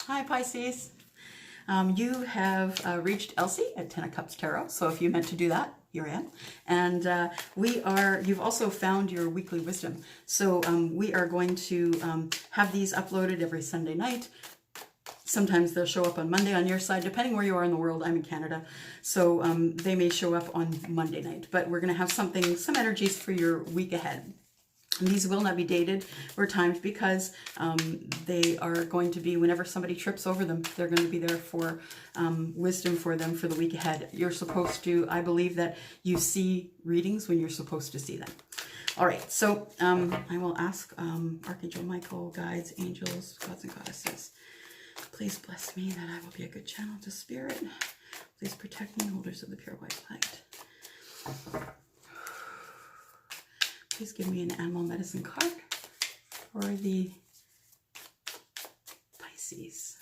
Hi, Pisces. You have reached Elsie at 10 of Cups Tarot. So if you meant to do that, here I am. And you've also found your weekly wisdom. So we are going to have these uploaded every Sunday night. Sometimes they'll show up on Monday on your side, depending where you are in the world. I'm in Canada, so they may show up on Monday night. But we're going to have some energies for your week ahead. And these will not be dated or timed because they are going to be, whenever somebody trips over them, they're going to be there for wisdom for them for the week ahead. You're supposed to, I believe that you see readings when you're supposed to see them. All right, so I will ask Archangel Michael, guides, angels, gods and goddesses, please bless me that I will be a good channel to spirit. Please protect me, holders of the pure white light. Please give me an animal medicine card for the Pisces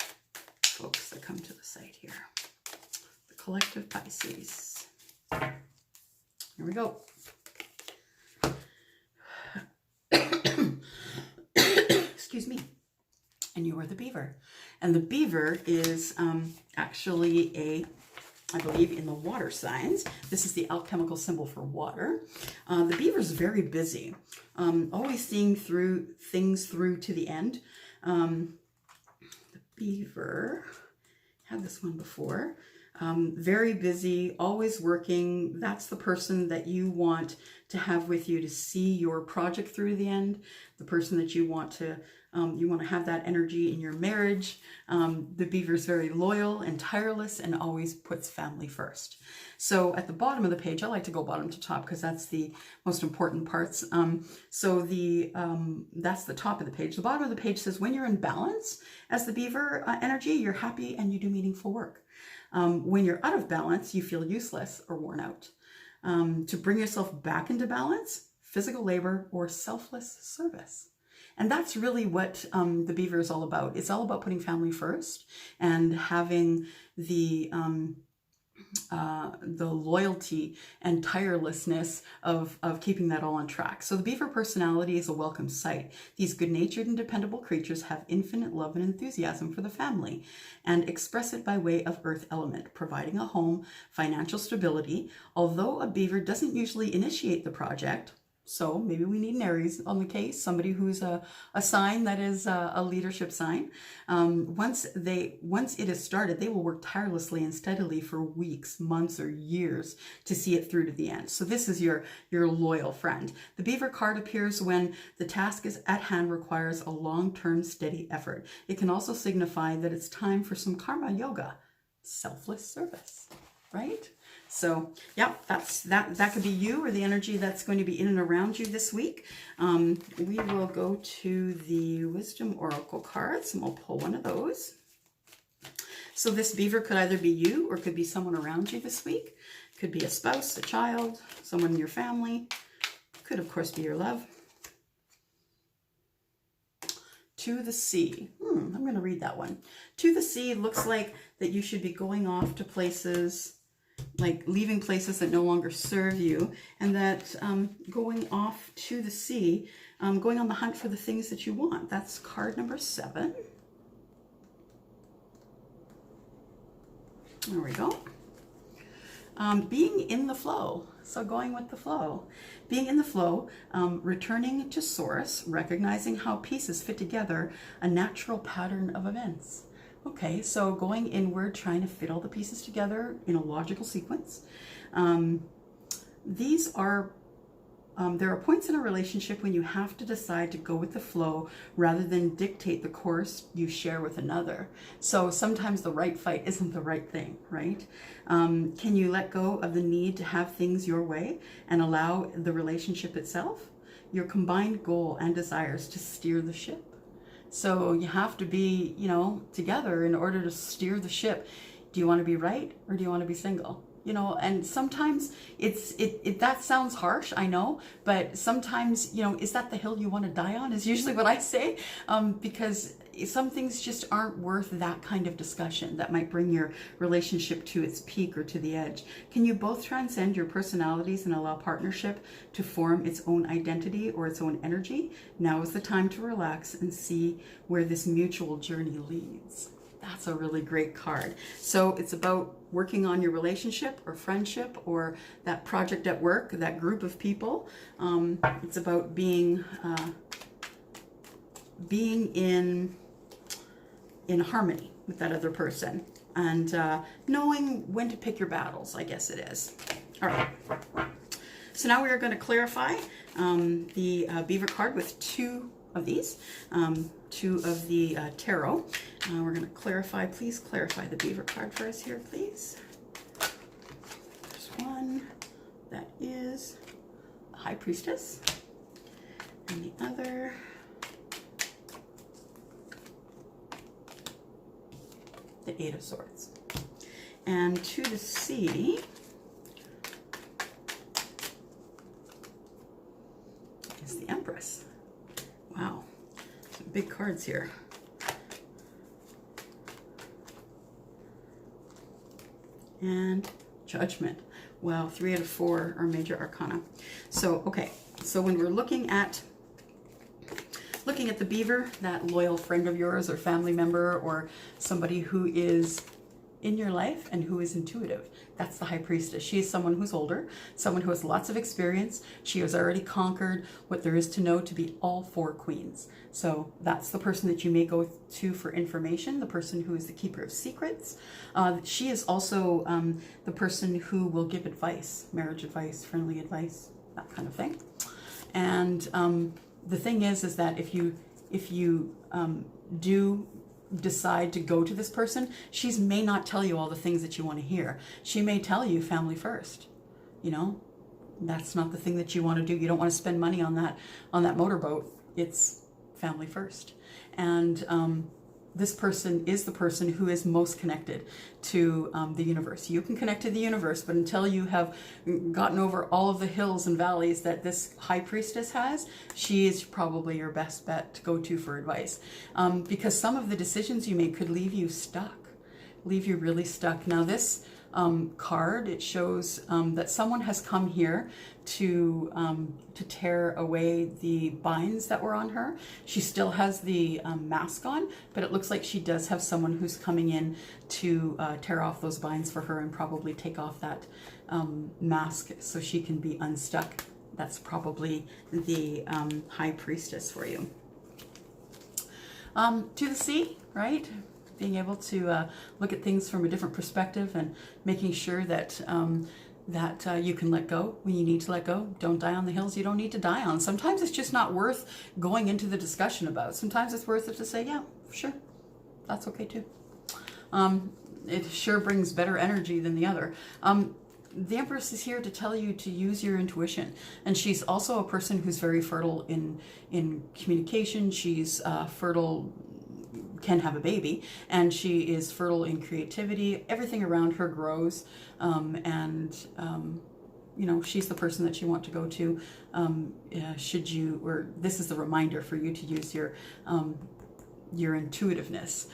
folks that come to the site here. The collective Pisces. Here we go. Excuse me. And you are the beaver. And the beaver is actually I believe in the water signs. This is the alchemical symbol for water. The beaver is very busy, always seeing things through to the end. The beaver, had this one before, very busy, always working. That's the person that you want to have with you to see your project through to the end. The person that you want to have that energy in your marriage. The beaver is very loyal and tireless and always puts family first. So at the bottom of the page, I like to go bottom to top because that's the most important parts. That's the top of the page. The bottom of the page says, when you're in balance as the beaver energy, you're happy and you do meaningful work. When you're out of balance, you feel useless or worn out. To bring yourself back into balance, physical labor or selfless service. And that's really what the beaver is all about. It's all about putting family first and having the loyalty and tirelessness of keeping that all on track. So the beaver personality is a welcome sight. These good-natured and dependable creatures have infinite love and enthusiasm for the family and express it by way of earth element, providing a home, financial stability. Although a beaver doesn't usually initiate the project, so maybe we need an Aries on the case, somebody who's a sign that is a leadership sign. Once it is started, they will work tirelessly and steadily for weeks, months, or years to see it through to the end. So this is your loyal friend. The beaver card appears when the task is at hand requires a long-term steady effort. It can also signify that it's time for some karma yoga, selfless service, right? So yeah, that could be you or the energy that's going to be in and around you this week. We will go to the Wisdom Oracle cards and we'll pull one of those. So this beaver could either be you or could be someone around you this week. Could be a spouse, a child, someone in your family. Could of course be your love. To the sea. I'm going to read that one. To the sea looks like that you should be going off to places, like leaving places that no longer serve you, and that going off to the sea, going on the hunt for the things that you want. That's card number 7. There we go. Being in the flow. So going with the flow. Being in the flow, returning to source, recognizing how pieces fit together, a natural pattern of events. Okay, so going inward, trying to fit all the pieces together in a logical sequence. There are points in a relationship when you have to decide to go with the flow rather than dictate the course you share with another. So sometimes the right fight isn't the right thing, right? Can you let go of the need to have things your way and allow the relationship itself, your combined goal and desires to steer the ship? So you have to be, together in order to steer the ship. Do you want to be right or do you want to be single? And sometimes that sounds harsh, I know, but sometimes, is that the hill you want to die on is usually what I say, because some things just aren't worth that kind of discussion that might bring your relationship to its peak or to the edge. Can you both transcend your personalities and allow partnership to form its own identity or its own energy? Now is the time to relax and see where this mutual journey leads. That's a really great card. So it's about working on your relationship or friendship or that project at work, that group of people. It's about being in harmony with that other person, and knowing when to pick your battles, I guess it is. All right. So now we are going to clarify the beaver card with two of these, two of the tarot. We're going to clarify. Please clarify the beaver card for us here, please. There's one that is a High Priestess, and the other the Eight of Swords. And to the sea is the Empress. Wow, some big cards here. And Judgment. Wow, 3 out of 4 are major arcana. So, okay, so when we're looking at the beaver, that loyal friend of yours or family member or somebody who is in your life and who is intuitive, that's the High Priestess. She is someone who's older, someone who has lots of experience. She has already conquered what there is to know to be all 4 queens. So that's the person that you may go to for information, the person who is the keeper of secrets. She is also the person who will give advice, marriage advice, friendly advice, that kind of thing. And the thing is that if you do decide to go to this person, she may not tell you all the things that you want to hear. She may tell you family first. You know, that's not the thing that you want to do. You don't want to spend money on that motorboat. It's family first. And this person is the person who is most connected to the universe. You can connect to the universe, but until you have gotten over all of the hills and valleys that this High Priestess has, she is probably your best bet to go to for advice. Because some of the decisions you make could leave you stuck, leave you really stuck. Now this card, it shows that someone has come here to tear away the binds that were on her. She still has the mask on, but it looks like she does have someone who's coming in to tear off those binds for her and probably take off that mask so she can be unstuck. That's probably the High Priestess for you. To the sea, right? Being able to look at things from a different perspective and making sure that you can let go when you need to let go. Don't die on the hills you don't need to die on. Sometimes it's just not worth going into the discussion about. Sometimes it's worth it to say, yeah, sure, that's okay too. It sure brings better energy than the other. The Empress is here to tell you to use your intuition, and she's also a person who's very fertile in communication. She's fertile, can have a baby, and she is fertile in creativity. Everything around her grows, you know, she's the person that you want to go to should you, or this is the reminder for you to use your intuitiveness,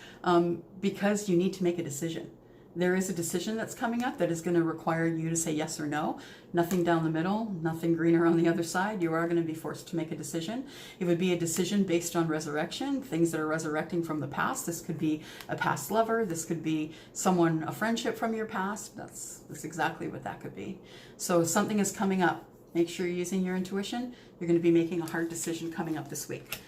because you need to make a decision. There is a decision that's coming up that is going to require you to say yes or no. Nothing down the middle, nothing greener on the other side. You are going to be forced to make a decision. It would be a decision based on resurrection, things that are resurrecting from the past. This could be a past lover. This could be someone, a friendship from your past. That's exactly what that could be. So something is coming up. Make sure you're using your intuition. You're going to be making a hard decision coming up this week.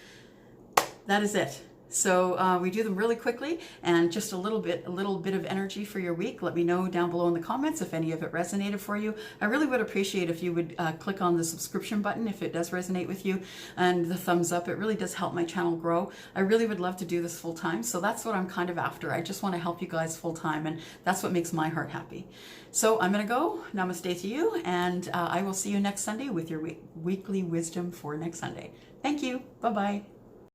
That is it. So we do them really quickly, and just a little bit of energy for your week. Let me know down below in the comments if any of it resonated for you. I really would appreciate if you would click on the subscription button if it does resonate with you, and the thumbs up. It really does help my channel grow. I really would love to do this full time, so that's what I'm kind of after. I just want to help you guys full time, and that's what makes my heart happy. So I'm going to go. Namaste to you, and I will see you next Sunday with your weekly wisdom for next Sunday. Thank you. Bye-bye.